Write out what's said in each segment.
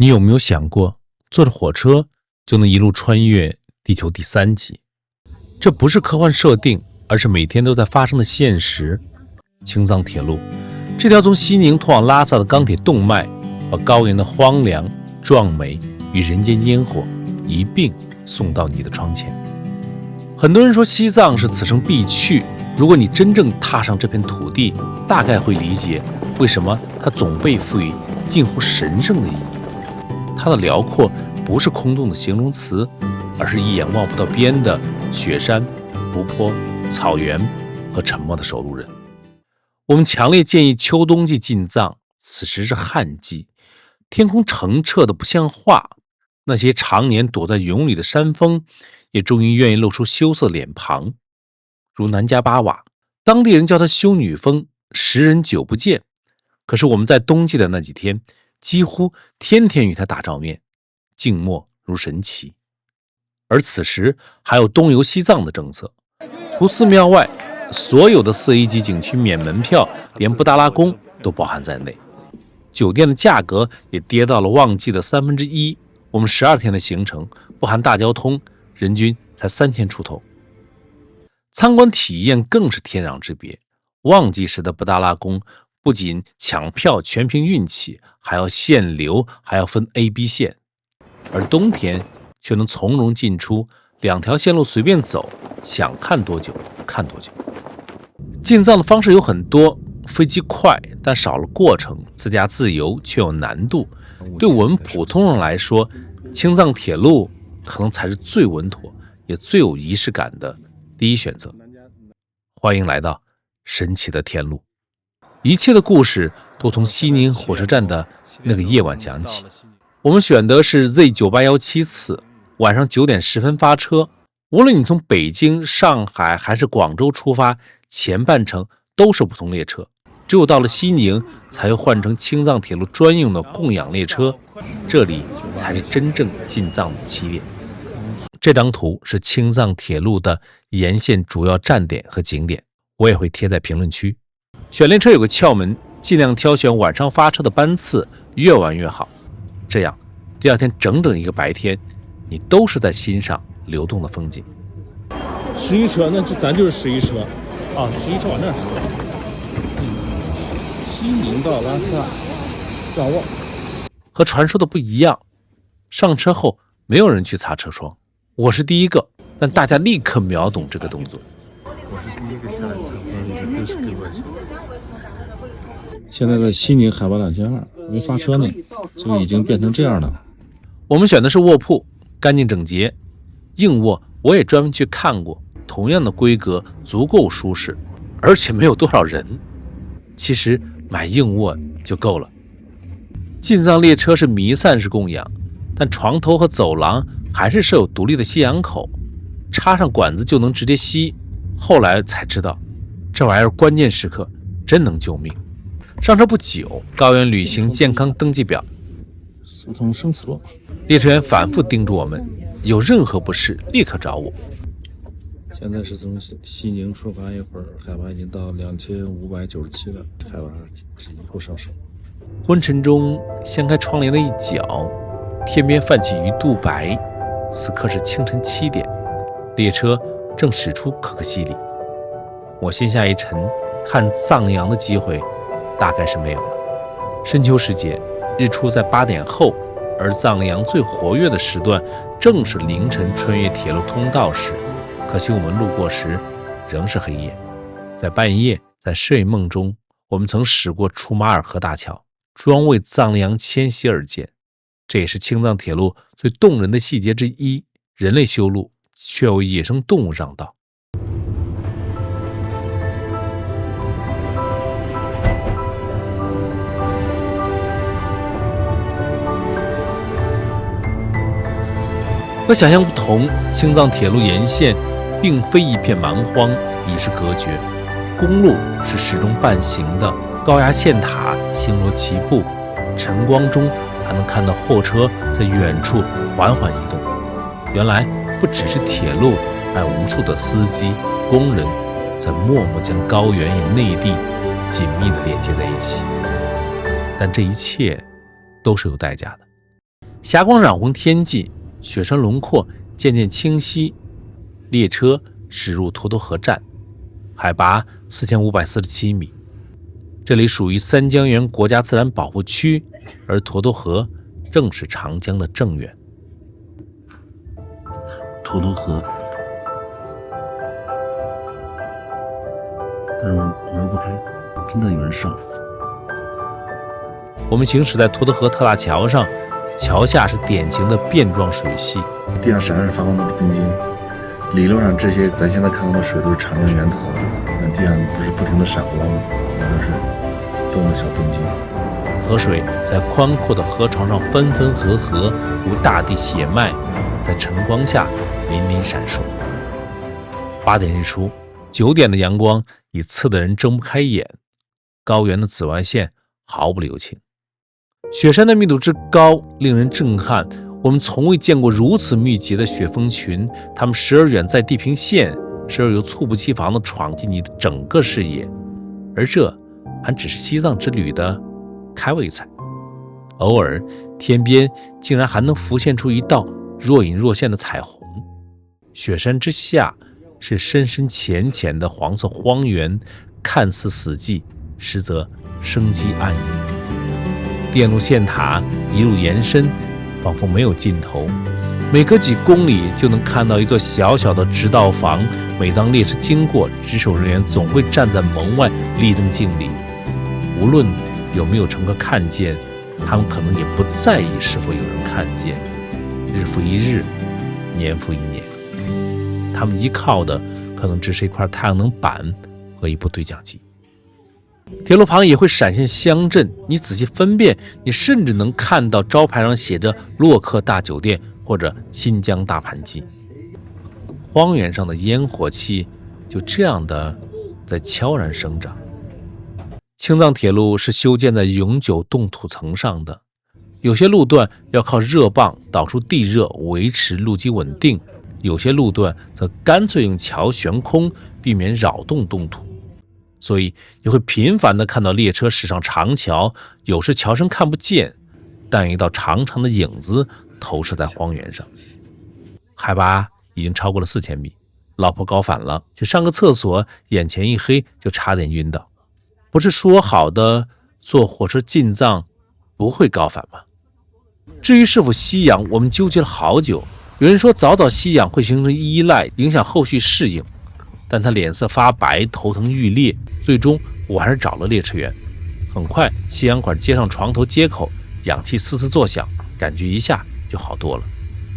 你有没有想过，坐着火车就能一路穿越地球第3极？这不是科幻设定，而是每天都在发生的现实。青藏铁路，这条从西宁通往拉萨的钢铁动脉，把高原的荒凉、壮美与人间烟火一并送到你的窗前。很多人说西藏是此生必去，如果你真正踏上这片土地，大概会理解为什么它总被赋予近乎神圣的意义。它的辽阔不是空洞的形容词，而是一眼望不到边的雪山、湖泊、草原和沉默的守路人。我们强烈建议秋冬季进藏，此时是旱季，天空澄澈的不像话，那些常年躲在云里的山峰也终于愿意露出羞涩的脸庞。如南迦巴瓦，当地人叫它修女峰，10人9不见。可是我们在冬季的那几天几乎天天与它打照面，静默如神奇。而此时还有东游西藏的政策，除寺庙外，所有的4A级景区免门票，连布达拉宫都包含在内。酒店的价格也跌到了旺季的1/3。我们12天的行程不含大交通，人均才3000出头。参观体验更是天壤之别。旺季时的布达拉宫不仅抢票全凭运气，还要限流，还要分 A、B 线，而冬天却能从容进出，2条线路随便走，想看多久看多久。进藏的方式有很多，飞机快，但少了过程；自驾自由却有难度。对我们普通人来说，青藏铁路可能才是最稳妥也最有仪式感的第一选择。欢迎来到神奇的天路。一切的故事都从西宁火车站的那个夜晚讲起。我们选的是 Z9817 次，晚上9点10分发车。无论你从北京、上海还是广州出发，前半程都是普通列车，只有到了西宁才会换成青藏铁路专用的供养列车，这里才是真正进藏的起点。这张图是青藏铁路的沿线主要站点和景点，我也会贴在评论区。选列车有个窍门，尽量挑选晚上发车的班次，越晚越好，这样第2天整整一个白天，你都是在欣赏流动的风景。11车，那咱就是11车啊，11车往那儿车。西宁到拉萨，张望。和传说的不一样，上车后没有人去擦车窗，我是第一个，但大家立刻秒懂这个动作。我是第一个下来参观的，都是给我写。现在在西宁海拔2.2，没发车呢，就已经变成这样了。我们选的是卧铺，干净整洁。硬卧我也专门去看过，同样的规格足够舒适，而且没有多少人。其实买硬卧就够了。进藏列车是弥散式供养，但床头和走廊还是设有独立的吸氧口，插上管子就能直接吸。后来才知道，这玩意儿关键时刻真能救命。上车不久，高原旅行健康登记表速通生死路。列车员反复叮嘱我们，有任何不适立刻找我。现在是从西宁出发一会儿，海拔已经到2597了，海拔是一路上升。昏沉中掀开窗帘的一角，天边泛起鱼肚白。此刻是清晨7点，列车正驶出可可西里。我心下一沉，看藏羊的机会大概是没有了。深秋时节，日出在8点后，而藏羊最活跃的时段正是凌晨穿越铁路通道时。可惜我们路过时仍是黑夜。在半夜，在睡梦中，我们曾驶过楚马尔河大桥，专为藏羊迁徙而建。这也是青藏铁路最动人的细节之一。人类修路，却为野生动物让道。和想象不同，青藏铁路沿线并非一片蛮荒，与世隔绝。公路是始终半行的，高崖线塔星罗棋布，晨光中还能看到货车在远处缓缓移动。原来不只是铁路，还有无数的司机、工人在默默将高原与内地紧密地连接在一起。但这一切都是有代价的。霞光染红天际，雪山轮廓渐渐清晰。列车驶入沱沱河站，海拔4547米。这里属于三江源国家自然保护区，而沱沱河正是长江的正源。沱沱河，但是门不开，真的有人上。我们行驶在沱沱河特大桥上，桥下是典型的变状水系，地上闪闪发光的冰晶。理论上，这些咱现在看到的水都是长江源头，但地上不是不停的闪光吗？那都是动的小冰晶。河水在宽阔的河床上分分合合，如大地血脉，在晨光下粼粼闪烁。8点日出，9点的阳光已刺得人睁不开眼，高原的紫外线毫不留情。雪山的密度之高令人震撼，我们从未见过如此密集的雪峰群，它们时而远在地平线，时而又猝不及防地闯进你的整个视野，而这还只是西藏之旅的开胃菜。偶尔天边竟然还能浮现出一道若隐若现的彩虹。雪山之下是深深浅浅的黄色荒原，看似死寂，实则生机盎然。电路线塔一路延伸，仿佛没有尽头，每隔几公里就能看到一座小小的直道房。每当列车经过，值守人员总会站在门外立正敬礼。无论有没有乘客看见，他们可能也不在意是否有人看见。日复一日，年复一年，他们依靠的可能只是一块太阳能板和一部对讲机。铁路旁也会闪现乡镇，你仔细分辨，你甚至能看到招牌上写着洛克大酒店或者新疆大盘鸡。荒原上的烟火气就这样的在悄然生长。青藏铁路是修建在永久冻土层上的，有些路段要靠热棒导出地热维持路基稳定，有些路段则干脆用桥悬空，避免扰动冻土。所以也会频繁地看到列车驶上长桥，有时桥身看不见，但一道长长的影子投射在荒原上。海拔已经超过了4000米，老婆高反了，去上个厕所，眼前一黑，就差点晕倒。不是说好的坐火车进藏不会高反吗？至于是否吸氧，我们纠结了好久。有人说早早吸氧会形成依赖，影响后续适应，但他脸色发白，头疼欲裂，最终我还是找了列车员。很快吸氧管接上床头接口，氧气嘶嘶作响，感觉一下就好多了，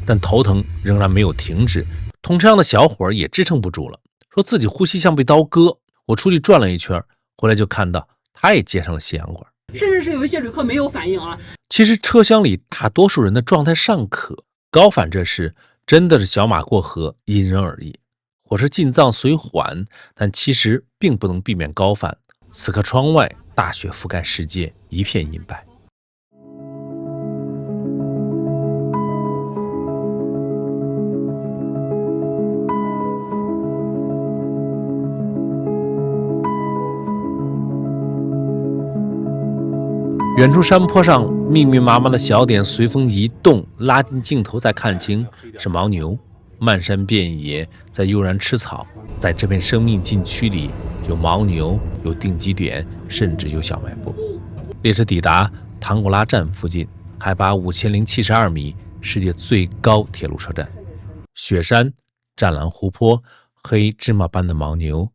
但头疼仍然没有停止。同车上的小伙也支撑不住了，说自己呼吸像被刀割。我出去转了一圈，回来就看到他也接上了吸氧管，甚至是有一些旅客没有反应啊。其实车厢里大多数人的状态尚可，高反这事真的是小马过河，因人而异。火车进藏虽缓，但其实并不能避免高反。此刻窗外大雪覆盖世界，一片银白。远处山坡上密密麻麻的小点随风移动，拉近镜头再看清是牦牛，漫山遍野在悠然吃草。在这片生命禁区里，有牦牛，有定基点，甚至有小卖部。列车抵达唐古拉站附近，海拔5072米，世界最高铁路车站。雪山、湛蓝湖泊、黑芝麻般的牦牛，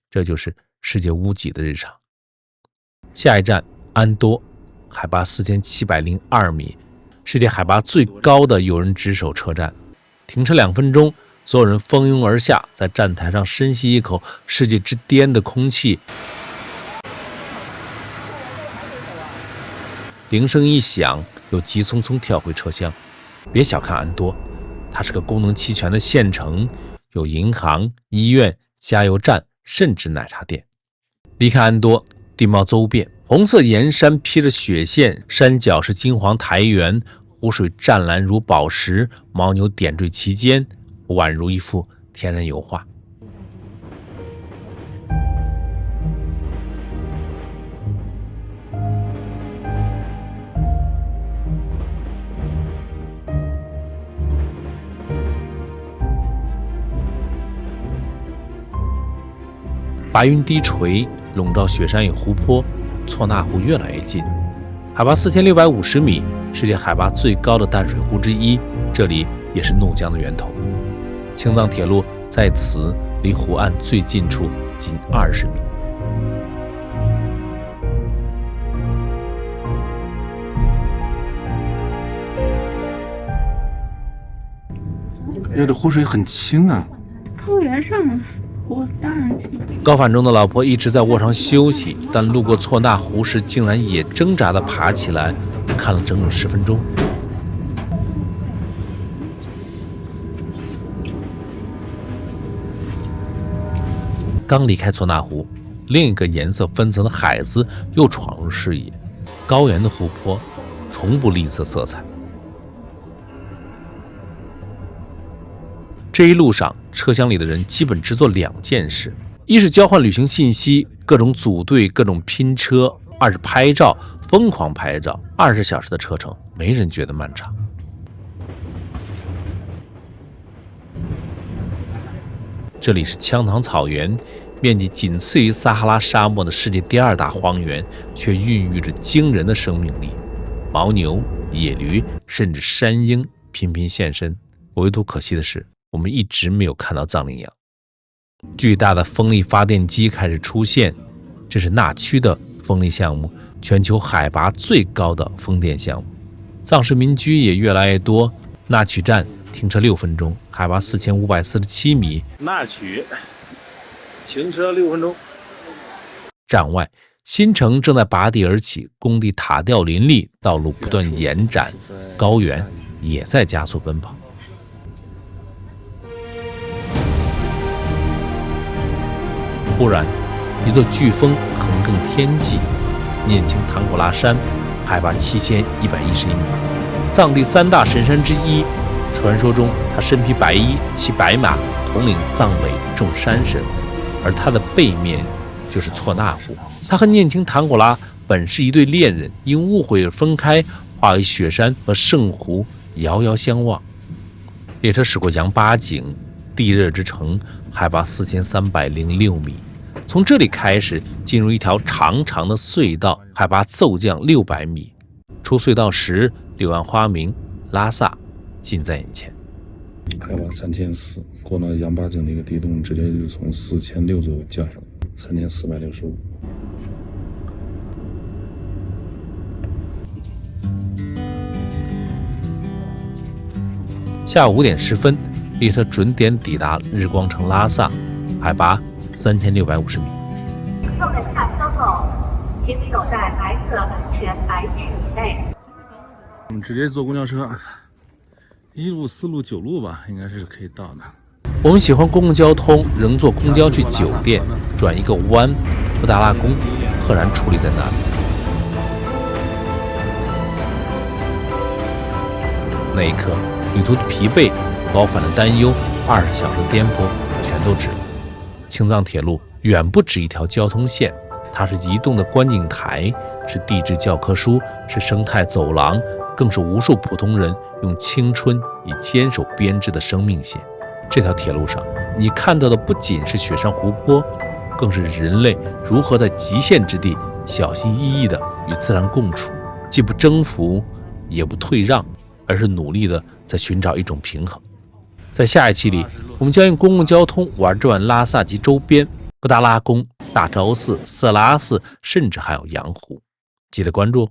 这就是世界屋脊的日常。下一站安多，海拔4702米，世界海拔最高的有人值守车站。停车2分钟，所有人蜂拥而下，在站台上深吸一口世界之巅的空气。铃声一响，又急匆匆跳回车厢。别小看安多，它是个功能齐全的县城，有银行、医院、加油站，甚至奶茶店。离开安多，地貌周遍，红色岩山披着雪线，山脚是金黄苔原，湖水湛蓝如宝石，牦牛点缀其间，宛如一幅天然油画。白云低垂，笼罩雪山与湖泊，错那湖越来越近。海拔4650米，世界海拔最高的淡水湖之一，这里也是怒江的源头。青藏铁路在此离湖岸最近处仅20米。这湖水很清啊。高原上湖当然清。高反中的老婆一直在卧床休息，但路过错那湖时，竟然也挣扎地爬起来，看了整整10分钟。刚离开错那湖，另一个颜色分层的海子又闯入视野。高原的湖泊从不吝啬色彩。这一路上，车厢里的人基本只做2件事：一是交换旅行信息，各种组队，各种拼车；二是拍照，疯狂拍照。20小时的车程，没人觉得漫长。这里是羌塘草原，面积仅次于撒哈拉沙漠的世界第2大荒原，却孕育着惊人的生命力。牦牛、野驴甚至山鹰频频现身，唯独可惜的是，我们一直没有看到藏羚羊。巨大的风力发电机开始出现，这是纳曲的风力项目，全球海拔最高的风电项目。藏式民居也越来越多。纳曲站停车6分钟，海拔4547米。纳曲停车6分钟。站外，新城正在拔地而起，工地塔吊林立，道路不断延展，高原也在加速奔跑。忽然，一座巨峰横亘天际，念青唐古拉山，海拔7111米，藏地3大神山之一。传说中，他身披白衣，骑白马，统领藏北众山神，而他的背面就是错那湖。他和念青唐古拉本是一对恋人，因误会而分开，化为雪山和圣湖遥遥相望。列车驶过羊八井，地热之城，海拔4306米。从这里开始，进入一条长长的隧道，海拔骤降600米。出隧道时，柳暗花明，拉萨近在眼前。海拔3400，过了羊八井那个地洞，直接就从4600左右降下来，3465。下午5点10分，列车准点抵达日光城拉萨，海拔3650米。客们下车后，请走在白色安全白线以内。我们直接坐公交车，1路、4路、9路吧，应该是可以到的。我们喜欢公共交通，仍坐公交去酒店，转一个弯，布达拉宫赫然矗立在那里。那一刻，旅途的疲惫、高反的担忧、20小时的颠簸，全都值了。青藏铁路远不止一条交通线，它是移动的观景台，是地质教科书，是生态走廊，更是无数普通人用青春以坚守编织的生命线。这条铁路上，你看到的不仅是雪山湖泊，更是人类如何在极限之地小心翼翼地与自然共处，既不征服，也不退让，而是努力地在寻找一种平衡。在下一期里，我们将用公共交通玩转拉萨及周边，布达拉宫、大昭寺、色拉寺，甚至还有羊湖。记得关注。